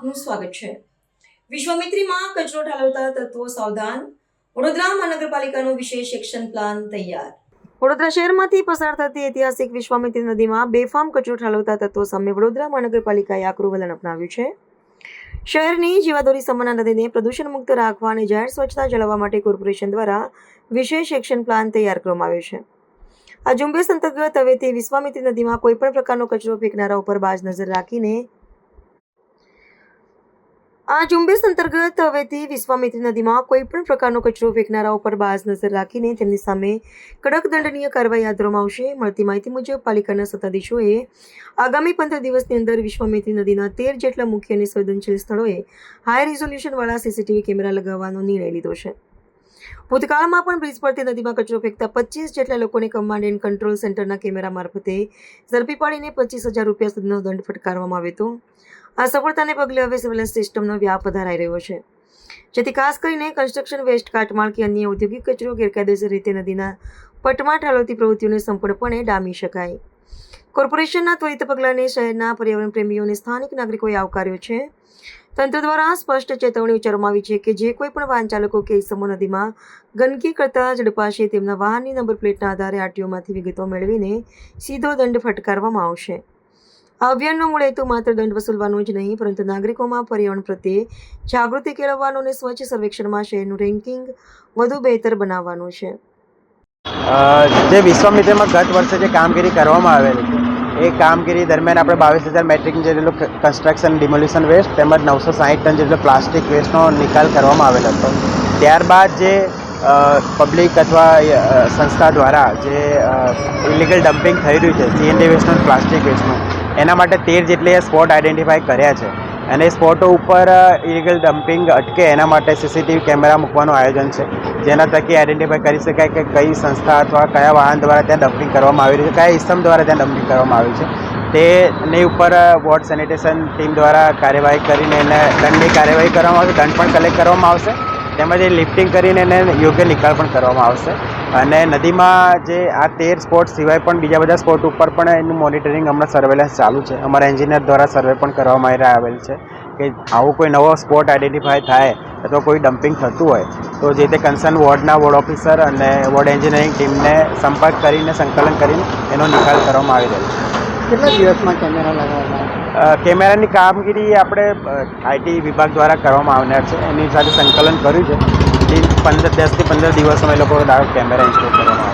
આપનું સ્વાગત છે। વિશ્વામિત્રીમાં કચરો ઠાલવતા તત્વો સાવધાન, વડોદરા મહાનગરપાલિકાનો વિશેષ એક્શન પ્લાન તૈયાર। વડોદરા શહેરમાંથી પસાર થતી ઐતિહાસિક વિશ્વામિત્રી નદીમાં બેફામ કચરો ઠાલવતા તત્વો સામે વડોદરા મહાનગરપાલિકાએ આકરું વલણ અપનાવ્યું છે। શહેરની જીવાદોરી સમાન નદીને પ્રદૂષણ મુક્ત રાખવા અને જાહેર સ્વચ્છતા જાળવવા માટે કોર્પોરેશન દ્વારા વિશેષ એક્શન પ્લાન તૈયાર કરવામાં આવ્યો છે। આ ઝુંબેશ અંતર્ગત હવેથી વિશ્વામિત્રી નદીમાં કોઈપણ પ્રકારનો કચરો ફેંકનારા ઉપર બાજ નજર રાખીને તેમની સામે કડક દંડનીય કાર્યવાહી હાથ ધરવામાં આવશે। મળતી માહિતી મુજબ પાલિકાના સત્તાધીશોએ આગામી 15 દિવસની અંદર વિશ્વામિત્રી નદીના 13 જેટલા મુખ્ય અને સંવેદનશીલ સ્થળોએ હાઈ રિઝોલ્યુશનવાળા સીસીટીવી કેમેરા લગાવવાનો નિર્ણય લીધો છે। ભૂતકાળમાં પણ બ્રિજ પરથી નદીમાં કચરો ફેંકતા 25 જેટલા લોકોને કમાન્ડ એન્ડ કંટ્રોલ સેન્ટરના કેમેરા મારફતે ઝડપી પાડીને 25,000 રૂપિયા સુધીનો દંડ ફટકારવામાં આવ્યો હતો। આ સફળતાને પગલે હવે સર્વેલન્સ સિસ્ટમનો વ્યાપ વધારાઈ રહ્યો છે, જેથી ખાસ કરીને કન્સ્ટ્રક્શન વેસ્ટ, કાટમાળ કે અન્ય ઔદ્યોગિક કચરો ગેરકાયદેસર રીતે નદીના પટમાં ઠાલવતી પ્રવૃત્તિઓને સંપૂર્ણપણે ડામી શકાય। કોર્પોરેશનના ત્વરિત પગલાંને શહેરના પર્યાવરણ પ્રેમીઓ અને સ્થાનિક નાગરિકોએ આવકાર્યો છે। તંત્ર દ્વારા સ્પષ્ટ ચેતવણી ઉચ્ચારવામાં આવી છે કે જે કોઈ પણ વાહન ચાલકો કે ઇસમો નદીમાં ગંદકી કરતા ઝડપાશે તેમના વાહનની નંબર પ્લેટના આધારે આરટીઓમાંથી વિગતો મેળવીને સીધો દંડ ફટકારવામાં આવશે। આ અભિયાનનો મૂળ હેતુ માત્ર દંડ વસૂલવાનો જ નહીં, પરંતુ નાગરિકોમાં પર્યાવરણ પ્રત્યે જાગૃતિ કેળવવાનો અને સ્વચ્છ સર્વેક્ષણમાં શહેરનું રેન્કિંગ વધુ બહેતર બનાવવાનો છે। જે વિશ્વામિત્રીમાં ગત વર્ષે જે કામગીરી કરવામાં આવેલી છે એ કામગીરી દરમિયાન આપણે 22,000 મેટ્રિક જેટલું કન્સ્ટ્રક્શન ડિમોલિશન વેસ્ટ તેમજ 960 ટન જેટલો પ્લાસ્ટિક વેસ્ટનો નિકાલ કરવામાં આવેલો હતો। ત્યારબાદ જે પબ્લિક અથવા સંસ્થા દ્વારા જે ઇલીગલ ડમ્પિંગ થઈ રહ્યું છે સીએનડી વેસ્ટનું પ્લાસ્ટિક વેસ્ટનું, એના માટે 13 જેટલી સ્પોટ આઈડેન્ટિફાઈ કર્યા છે અને સ્પોટો ઉપર ઇલીગલ ડમ્પિંગ અટકે એના માટે સીસીટીવી કેમેરા મૂકવાનું આયોજન છે, જેના થકી આઈડેન્ટિફાઈ કરી શકાય કે કઈ સંસ્થા અથવા કયા વાહન દ્વારા ત્યાં ડમ્પિંગ કરવામાં આવી રહ્યું છે, કયા ઇસમ દ્વારા ત્યાં ડમ્પિંગ કરવામાં આવ્યું છે, તેની ઉપર વોર્ડ સેનિટેશન ટીમ દ્વારા કાર્યવાહી કરીને એને દંડની કાર્યવાહી કરવામાં આવશે, દંડ પણ કલેક્ટ કરવામાં આવશે, તેમજ એ લિફ્ટિંગ કરીને એને યોગ્ય નિકાલ પણ કરવામાં આવશે। અને નદીમાં જે આ 13 સ્પોટ સિવાય પણ બીજા બધા સ્પોટ ઉપર પણ એનું મોનિટરિંગ હમણાં સર્વેલન્સ ચાલુ છે। અમારા એન્જિનિયર દ્વારા સર્વે પણ કરવામાં આવેલ છે કે આવું કોઈ નવો સ્પોટ આઈડેન્ટિફાય થાય અથવા કોઈ ડમ્પિંગ થતું હોય તો જે તે કન્સર્ન વોર્ડના વોર્ડ ઓફિસર અને વોર્ડ એન્જિનિયરિંગ ટીમને સંપર્ક કરીને સંકલન કરીને એનો નિકાલ કરવામાં આવી રહ્યો છે। કેટલા દિવસમાં કેમેરા લગાવવામાં? કેમેરાની કામગીરી આપણે આઈટી વિભાગ દ્વારા કરવામાં આવનાર છે, એની સાથે સંકલન કર્યું છે। 10 થી 15 દિવસમાં એ લોકો કેમેરા ઇન્સ્ટોલ કરવામાં આવે।